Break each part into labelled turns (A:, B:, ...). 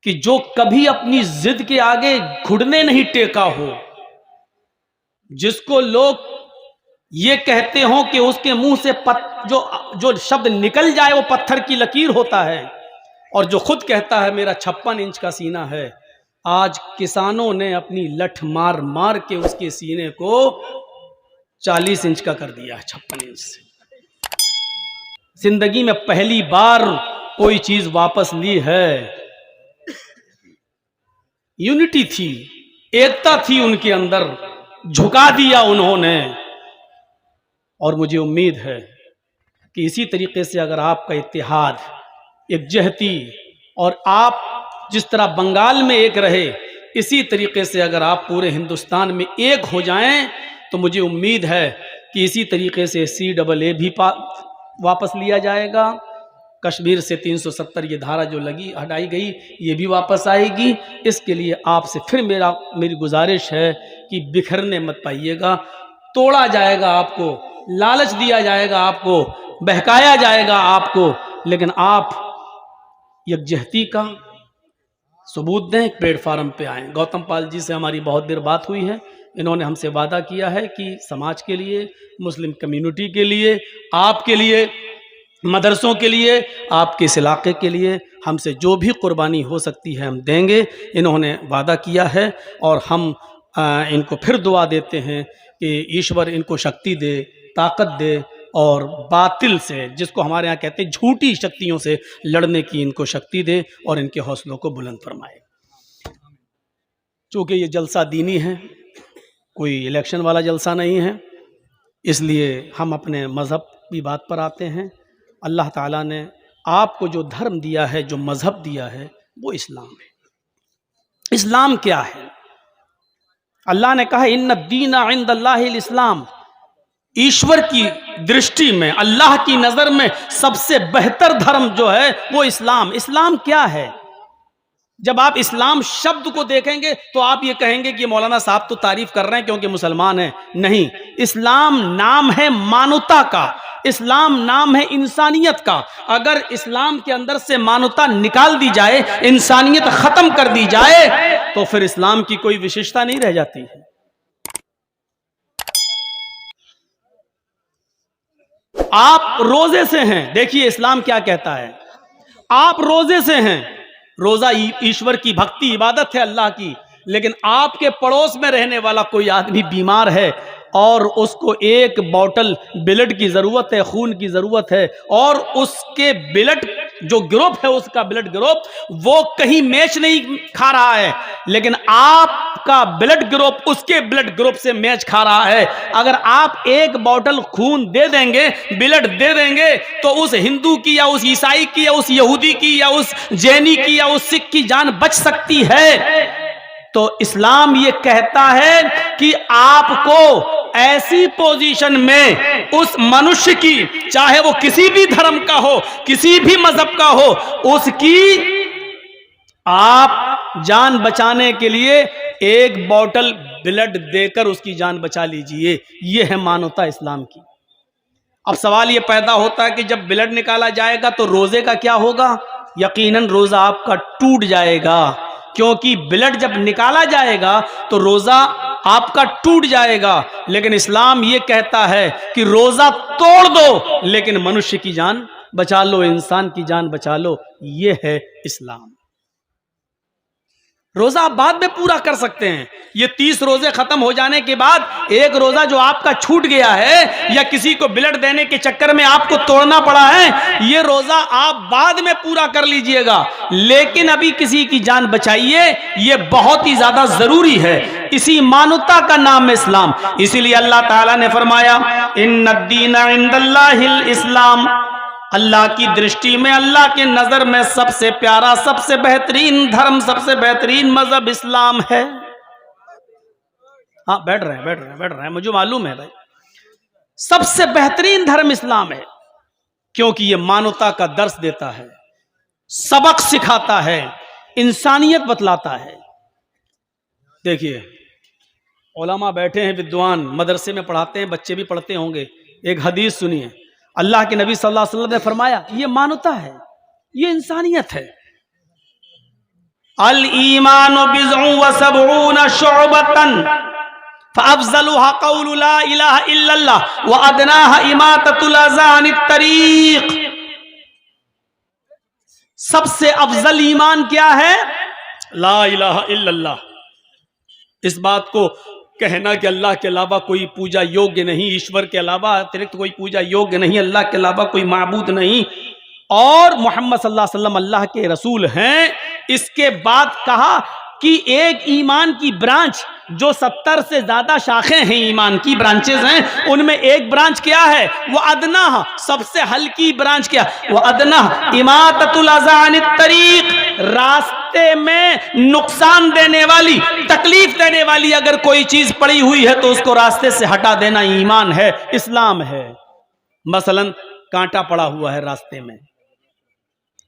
A: कि जो कभी अपनी जिद के आगे घुटने नहीं टेका हो, जिसको लोग ये कहते हो कि उसके मुंह से जो शब्द निकल जाए वो पत्थर की लकीर होता है, और जो खुद कहता है मेरा 56 इंच का सीना है, आज किसानों ने अपनी लठ मार मार के उसके सीने को 40 इंच का कर दिया है, 56 इंच से। जिंदगी में पहली बार कोई चीज वापस ली है। यूनिटी थी, एकता थी उनके अंदर, झुका दिया उन्होंने। और मुझे उम्मीद है कि इसी तरीके से अगर आपका इत्तेहाद, एकजहती, और आप जिस तरह बंगाल में एक रहे, इसी तरीके से अगर आप पूरे हिंदुस्तान में एक हो जाएं, तो मुझे उम्मीद है कि इसी तरीके से CAA भी वापस लिया जाएगा। कश्मीर से 370 ये धारा जो हटाई गई, ये भी वापस आएगी। इसके लिए आपसे फिर मेरी गुजारिश है कि बिखरने मत पाइएगा। तोड़ा जाएगा आपको, लालच दिया जाएगा आपको, बहकाया जाएगा आपको, लेकिन आप यकजहती का सबूत दें, प्लेटफार्म पे आएँ। गौतम पाल जी से हमारी बहुत देर बात हुई है। इन्होंने हमसे वादा किया है कि समाज के लिए, मुस्लिम कम्युनिटी के लिए, आपके लिए, मदरसों के लिए, आपके इस इलाके के लिए हमसे जो भी कुर्बानी हो सकती है हम देंगे। इन्होंने वादा किया है और हम इनको फिर दुआ देते हैं कि ईश्वर इनको शक्ति दे, ताकत दे, और बातिल से, जिसको हमारे यहाँ कहते हैं झूठी शक्तियों से लड़ने की इनको शक्ति दे और इनके हौसलों को बुलंद फरमाए। चूँकि ये जलसा दीनी है, कोई इलेक्शन वाला जलसा नहीं है, इसलिए हम अपने मज़हब की बात पर आते हैं। अल्लाह ताला ने आपको जो धर्म दिया है, जो मज़हब दिया है, वो इस्लाम है। इस्लाम क्या है? अल्लाह ने कहा इन्ना दीना इंदल्लाहिल इस्लाम। ईश्वर की दृष्टि में, अल्लाह की नज़र में सबसे बेहतर धर्म जो है वो इस्लाम। इस्लाम क्या है? जब आप इस्लाम शब्द को देखेंगे तो आप ये कहेंगे कि मौलाना साहब तो तारीफ कर रहे हैं क्योंकि मुसलमान हैं। नहीं, इस्लाम नाम है मानवता का, इस्लाम नाम है इंसानियत का। अगर इस्लाम के अंदर से मानवता निकाल दी जाए, इंसानियत खत्म कर दी जाए, तो फिर इस्लाम की कोई विशेषता नहीं रह जाती है। आप रोजे से हैं, देखिए इस्लाम क्या कहता है। आप रोजे से हैं, रोजा ईश्वर की भक्ति, इबादत है अल्लाह की, लेकिन आपके पड़ोस में रहने वाला कोई आदमी बीमार है और उसको एक बॉटल ब्लड की जरूरत है, खून की जरूरत है, और उसके ब्लड जो ग्रुप है, उसका ब्लड ग्रुप वो कहीं मैच नहीं खा रहा है, लेकिन आपका ब्लड ग्रुप उसके ब्लड ग्रुप से मैच खा रहा है। अगर आप एक बॉटल खून दे देंगे, ब्लड दे देंगे, तो उस हिंदू की या उस ईसाई की या उस यहूदी की या उस जैनी की या उस सिख की जान बच सकती है। तो इस्लाम ये कहता है कि आपको ऐसी पोजीशन में उस मनुष्य की, चाहे वो किसी भी धर्म का हो, किसी भी मजहब का हो, उसकी आप जान बचाने के लिए एक बॉटल ब्लड देकर उसकी जान बचा लीजिए। ये है मानवता इस्लाम की। अब सवाल ये पैदा होता है कि जब ब्लड निकाला जाएगा तो रोजे का क्या होगा? यकीनन रोजा आपका टूट जाएगा, क्योंकि ब्लड जब निकाला जाएगा तो रोजा आपका टूट जाएगा। लेकिन इस्लाम ये कहता है कि रोजा तोड़ दो लेकिन मनुष्य की जान बचा लो, इंसान की जान बचा लो। ये है इस्लाम। रोजा आप बाद में पूरा कर सकते हैं। ये 30 रोजे खत्म हो जाने के बाद एक रोजा जो आपका छूट गया है या किसी को ब्लड देने के चक्कर में आपको तोड़ना पड़ा है, ये रोजा आप बाद में पूरा कर लीजिएगा, लेकिन अभी किसी की जान बचाइए, ये बहुत ही ज्यादा जरूरी है। इसी मानवता का नाम है इस्लाम। इसीलिए अल्लाह ताला ने फरमाया इन्नद्दीना इंदल्लाहिल इस्लाम। अल्लाह की दृष्टि में, अल्लाह के नजर में सबसे प्यारा, सबसे बेहतरीन धर्म, सबसे बेहतरीन मजहब इस्लाम है। हाँ, बैठ रहे हैं, मुझे मालूम है भाई। सबसे बेहतरीन धर्म इस्लाम है, क्योंकि ये मानवता का दर्स देता है, सबक सिखाता है, इंसानियत बतलाता है। देखिए, उलमा बैठे हैं, विद्वान मदरसे में पढ़ाते हैं, बच्चे भी पढ़ते होंगे। एक हदीस सुनिए, अल्लाह के नबी सल्लल्लाहु अलैहि वसल्लम ने फरमाया, ये मानवता है, ये इंसानियत है। अल ईमानु बिज़्उ व सबऊन शुअबतन फअफ़ज़लुहा क़ौलु ला इलाहा इल्लल्लाह व अदनाहा इमाततुल अज़ा अनित तरीक़। सबसे अफजल ईमान क्या है? ला इलाहा इल्लल्लाह। इस बात को कहना कि अल्लाह के अलावा कोई पूजा योग्य नहीं, ईश्वर के अलावा अतिरिक्त कोई पूजा योग्य नहीं, अल्लाह के अलावा कोई माबूद नहीं, और मोहम्मद सल्लल्लाहु अलैहि वसल्लम अल्लाह के रसूल हैं। इसके बाद कहा कि एक ईमान की ब्रांच, जो 70 से ज्यादा शाखें हैं, ईमान की ब्रांचेस हैं, उनमें एक ब्रांच क्या है? वो अदना, सबसे हल्की ब्रांच क्या? वो अदना इमाततुल अज़ा अनित तरीक़। रास्ते में नुकसान देने वाली, तकलीफ देने वाली अगर कोई चीज पड़ी हुई है तो उसको रास्ते से हटा देना ईमान है, इस्लाम है। मसलन कांटा पड़ा हुआ है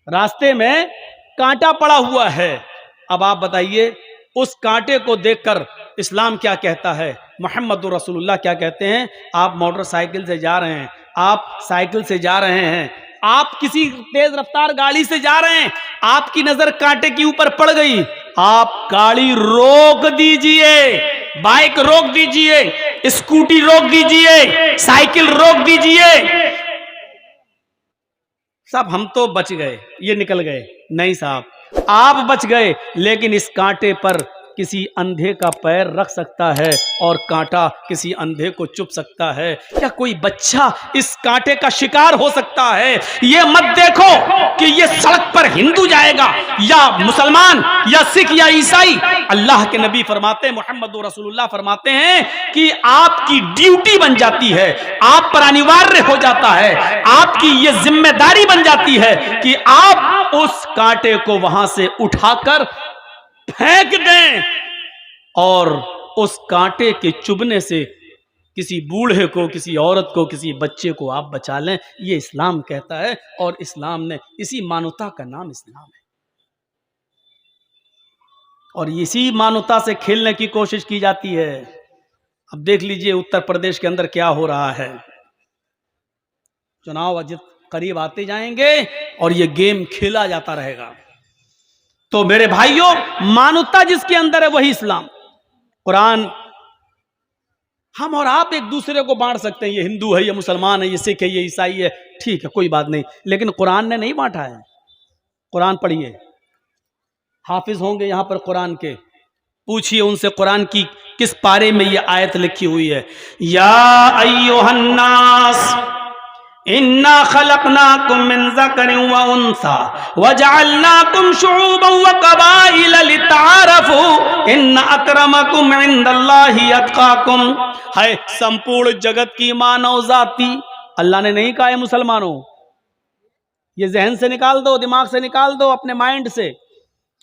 A: रास्ते में कांटा पड़ा हुआ है। अब आप बताइए, उस कांटे को देखकर इस्लाम क्या कहता है, मुहम्मदुर रसूलुल्लाह क्या कहते हैं? आप मोटरसाइकिल से जा रहे हैं, आप साइकिल से जा रहे हैं, आप किसी तेज रफ्तार गाड़ी से जा रहे हैं, आपकी नजर कांटे के ऊपर पड़ गई, आप गाड़ी रोक दीजिए, बाइक रोक दीजिए, स्कूटी रोक दीजिए, साइकिल रोक दीजिए। सब हम तो बच गए, ये निकल गए। नहीं साहब, आप बच गए, लेकिन इस कांटे पर किसी अंधे का पैर रख सकता है और कांटा किसी अंधे को चुभ सकता है। क्या कोई बच्चा इस कांटे का शिकार हो सकता है? ये मत देखो कि ये सड़क पर हिंदू जाएगा या मुसलमान या सिख या ईसाई। अल्लाह के नबी फरमाते हैं, मुहम्मद रसूलुल्लाह फरमाते हैं कि आपकी ड्यूटी बन जाती है, आप पर अनिवार्य हो जाता है, आपकी ये जिम्मेदारी बन जाती है कि आप उस कांटे को वहां से उठाकर फेंक दें और उस कांटे के चुभने से किसी बूढ़े को, किसी औरत को, किसी बच्चे को आप बचा लें। ये इस्लाम कहता है, और इस्लाम ने, इसी मानवता का नाम इस्लाम है। और इसी मानवता से खेलने की कोशिश की जाती है। अब देख लीजिए उत्तर प्रदेश के अंदर क्या हो रहा है। चुनाव अजित करीब आते जाएंगे और ये गेम खेला जाता रहेगा। तो मेरे भाइयों, मानवता जिसके अंदर है वही इस्लाम। कुरान, हम और आप एक दूसरे को बांट सकते हैं, ये हिंदू है, ये मुसलमान है, ये सिख है, ये ईसाई है, ठीक है, कोई बात नहीं, लेकिन कुरान ने नहीं बांटा है। कुरान पढ़िए, हाफिज होंगे यहां पर कुरान के, पूछिए उनसे कुरान की किस पारे में ये आयत लिखी हुई है। या अय्युहन्नास इन्ना खलकनाकुम मिन ज़करिन व उन्सा व जअलनाकुम शुऊबन व क़बाइल लितआरफू इन्न अक्रमकुम इंदल्लाहि अत्क़ाकुम। है संपूर्ण जगत की मानव जाति। अल्लाह ने नहीं कहा है मुसलमानों, ये जहन से निकाल दो, दिमाग से निकाल दो, अपने माइंड से।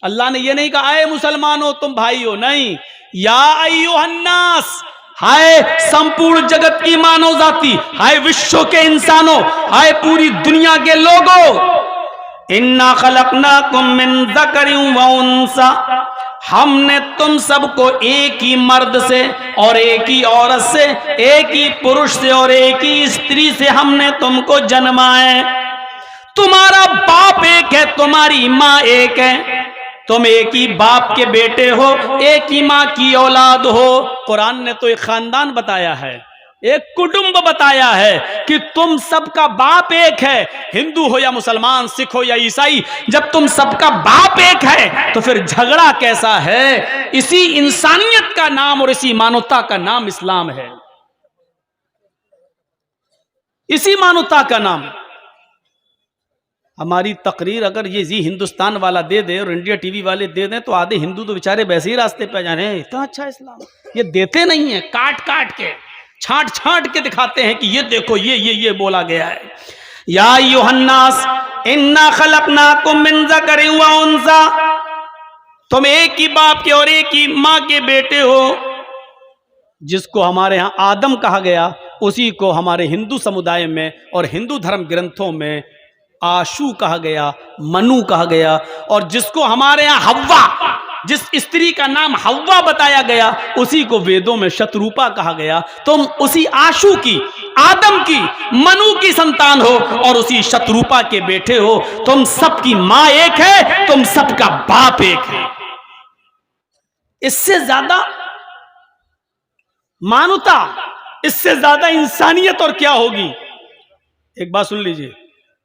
A: अल्लाह ने ये नहीं कहा है मुसलमानों तुम भाई हो, नहीं। या अय्युहन्नास, हाय संपूर्ण जगत की मानव जाति, हाय विश्व के इंसानों, हाय पूरी दुनिया के लोगों। इन्ना खलकनाकुम मिन ज़करिन व उन्सा, हमने तुम सबको एक ही मर्द से और एक ही औरत से, एक ही पुरुष से और एक ही स्त्री से हमने तुमको जन्मा है। तुम्हारा बाप एक है, तुम्हारी माँ एक है, तुम एक ही बाप के बेटे हो, एक ही माँ की औलाद हो। कुरान ने तो एक खानदान बताया है, एक कुटुंब बताया है कि तुम सबका बाप एक है, हिंदू हो या मुसलमान, सिख हो या ईसाई। जब तुम सबका बाप एक है तो फिर झगड़ा कैसा है? इसी इंसानियत का नाम और इसी मानवता का नाम इस्लाम है। इसी मानवता का नाम। हमारी तकरीर अगर ये जी हिंदुस्तान वाला दे दे और इंडिया टीवी वाले दे दें तो आधे हिंदू तो बेचारे वैसे ही रास्ते पे जा रहे हैं। इतना अच्छा इस्लाम ये देते नहीं है, काट काट के, छांट छांट के दिखाते हैं कि ये देखो ये बोला गया है। या अय्युहन्नास इन्ना खलकनाकुम मिन ज़करिन व उन्सा, तुम एक ही बाप के और एक ही माँ के बेटे हो। जिसको हमारे यहाँ आदम कहा गया, उसी को हमारे हिंदू समुदाय में और हिंदू धर्म ग्रंथों में आशू कहा गया, मनु कहा गया। और जिसको हमारे यहाँ हव्वा, जिस स्त्री का नाम हव्वा बताया गया उसी को वेदों में शतरूपा कहा गया। तुम उसी आशु की, आदम की, मनु की संतान हो और उसी शतरूपा के बेटे हो। तुम सबकी मां एक है, तुम सबका बाप एक है। इससे ज्यादा मानवता, इससे ज्यादा इंसानियत और क्या होगी। एक बात सुन लीजिए,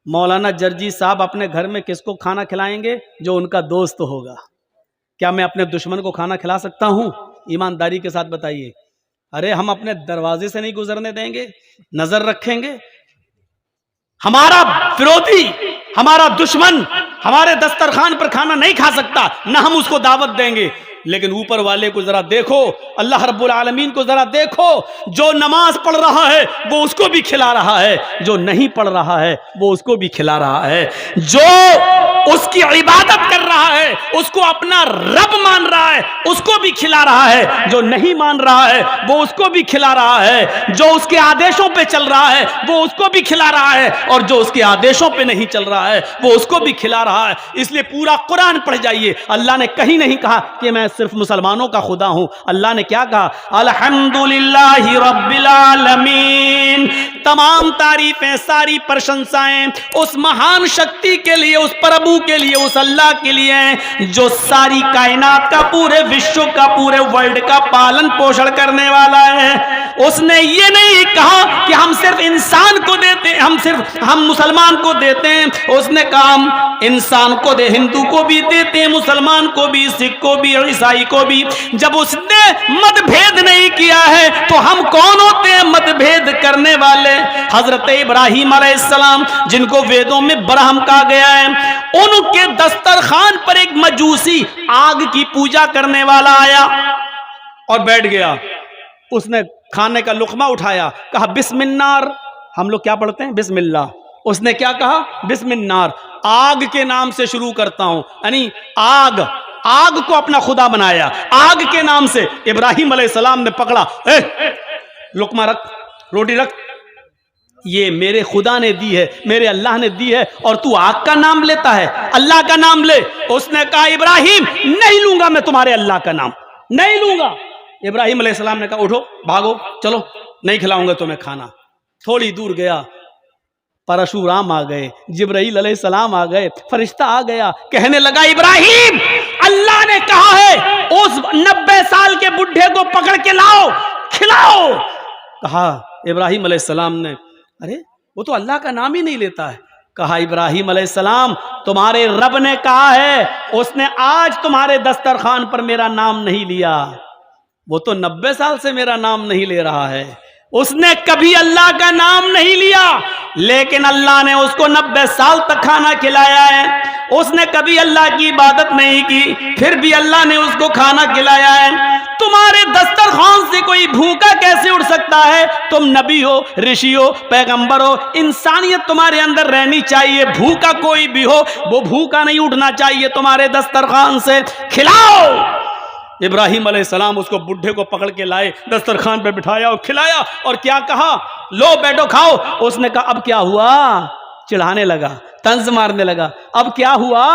A: मौलाना जर्जी साहब अपने घर में किसको खाना खिलाएंगे? जो उनका दोस्त होगा। क्या मैं अपने दुश्मन को खाना खिला सकता हूं? ईमानदारी के साथ बताइए। अरे हम अपने दरवाजे से नहीं गुजरने देंगे, नजर रखेंगे। हमारा विरोधी, हमारा दुश्मन हमारे दस्तरखान पर खाना नहीं खा सकता, ना हम उसको दावत देंगे। लेकिन ऊपर वाले को जरा देखो, अल्लाह रब्बुल आलमीन को जरा देखो। जो नमाज पढ़ रहा है वो उसको भी खिला रहा है, जो नहीं पढ़ रहा है वो उसको भी खिला रहा है, जो उसकी इबादत कर रहा है, उसको अपना रब मान रहा है, उसको भी खिला रहा है, जो नहीं मान रहा है वो उसको भी खिला रहा है, जो उसके आदेशों पे चल रहा है वो उसको भी खिला रहा है, और जो उसके आदेशों पे नहीं चल रहा है वो उसको भी खिला रहा है। इसलिए पूरा कुरान पढ़ जाइए, अल्लाह ने कहीं नहीं कहा कि मैं सिर्फ मुसलमानों का खुदा हूं। अल्लाह ने क्या कहा? अल्हम्दुलिल्लाहि रब्बिल आलमीन। तमाम तारीफें, सारी प्रशंसाएं उस महान शक्ति के लिए, उस प्रभु के लिए, उस अल्लाह के लिए हैं जो सारी कायनात का, पूरे विश्व का, पूरे वर्ल्ड का पालन पोषण करने वाला है। उसने ये नहीं कहा कि हम सिर्फ इंसान को देते हैं, हम मुसलमान को देते हैं। उसने कहा हम इंसान को दे, हिंदू को भी देते हैं, मुसलमान को भी, सिख को भी, ईसाई को भी। जब उसने मतभेद नहीं किया है तो हम कौन होते हैं मतभेद करने वाले? हजरत इब्राहिम अलैहिस्सलाम, जिनको वेदों में ब्रह्म कहा गया है, उनके दस्तरखान पर एक मजूसी आग की पूजा करने वाला आया और बैठ गया। उसने खाने का लुकमा उठाया, कहा बिस्मिल्लाह। हम लोग क्या पढ़ते हैं? बिस्मिल्लाह। उसने क्या कहा? बिस्मिल्लाह। आग के नाम से शुरू करता हूं, यानी आग को अपना खुदा बनाया। आग के नाम से इब्राहिम अलैहिस्सलाम ने पकड़ा, लुकमा रख, रोटी रख, ये मेरे खुदा ने दी है, मेरे अल्लाह ने दी है, और तू आग का नाम लेता है, अल्लाह का नाम ले। उसने कहा इब्राहिम नहीं लूंगा मैं तुम्हारे अल्लाह का नाम, नहीं लूंगा। इब्राहिम अलैहिस्सलाम ने कहा उठो, भागो, चलो, नहीं खिलाऊंगा तुम्हें खाना। थोड़ी दूर गया, परशुराम आ गए, जिब्राइल अलैहिस्सलाम आ गए, फरिश्ता आ गया, कहने लगा इब्राहिम अल्लाह ने कहा है उस 90 साल के बुढ़े को पकड़ के लाओ, खिलाओ। कहा इब्राहिम अलैहिस्सलाम ने, अरे वो तो अल्लाह का नाम ही नहीं लेता है। कहा इब्राहिम अलैहिस्सलाम तुम्हारे रब ने कहा है, उसने आज तुम्हारे दस्तरखान पर मेरा नाम नहीं लिया। वो तो 90 साल से मेरा नाम नहीं ले रहा है, उसने कभी अल्लाह का नाम नहीं लिया, लेकिन अल्लाह ने उसको 90 साल तक खाना खिलाया है। उसने कभी अल्लाह की इबादत नहीं की, फिर भी अल्लाह ने उसको खाना खिलाया है। तुम्हारे दस्तरखान से कोई भूखा कैसे उठ सकता है? तुम नबी हो, ऋषि हो, पैगंबर हो, इंसानियत तुम्हारे अंदर रहनी चाहिए। भूखा कोई भी हो वो भूखा नहीं उठना चाहिए तुम्हारे दस्तरखान से। खिलाओ। इब्राहिम अलैहिस्सलाम उसको बुढ़े को पकड़ के लाए, दस्तरखान पे बिठाया और खिलाया, और क्या कहा? लो बैठो खाओ। उसने कहा अब क्या हुआ? चिढ़ाने लगा, तंज मारने लगा। अब क्या हुआ?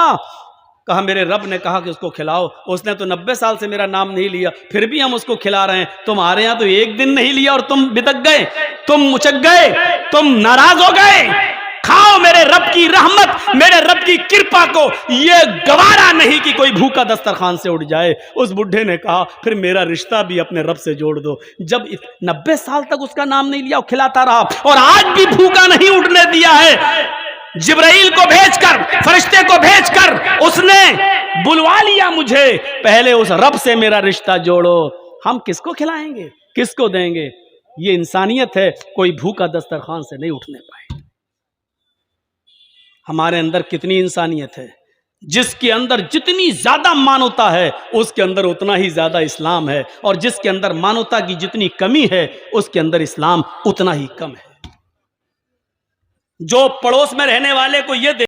A: कहा मेरे रब ने कहा कि उसको खिलाओ। उसने तो 90 साल से मेरा नाम नहीं लिया, फिर भी हम उसको खिला रहे हैं। तुम्हारे यहां तो एक दिन नहीं लिया और तुम बिदक गए, तुम मुचक गए, तुम नाराज हो गए। खाओ, मेरे रब की रहमत, मेरे रब की कृपा को ये गवारा नहीं कि कोई भूखा दस्तरखान से उठ जाए। उस बुढ़े ने कहा फिर मेरा रिश्ता भी अपने रब से जोड़ दो। जब 90 साल तक उसका नाम नहीं लिया और खिलाता रहा, और आज भी भूखा नहीं उठने दिया है, जिब्राइल को भेजकर, फरिश्ते को भेजकर उसने बुलवा लिया मुझे। पहले उस रब से मेरा रिश्ता जोड़ो। हम किसको खिलाएंगे, किसको देंगे? ये इंसानियत है, कोई भूखा दस्तरखान से नहीं उठने पाए। हमारे अंदर कितनी इंसानियत है, जिसके अंदर जितनी ज्यादा मानवता है उसके अंदर उतना ही ज्यादा इस्लाम है, और जिसके अंदर मानवता की जितनी कमी है उसके अंदर इस्लाम उतना ही कम है। जो पड़ोस में रहने वाले को ये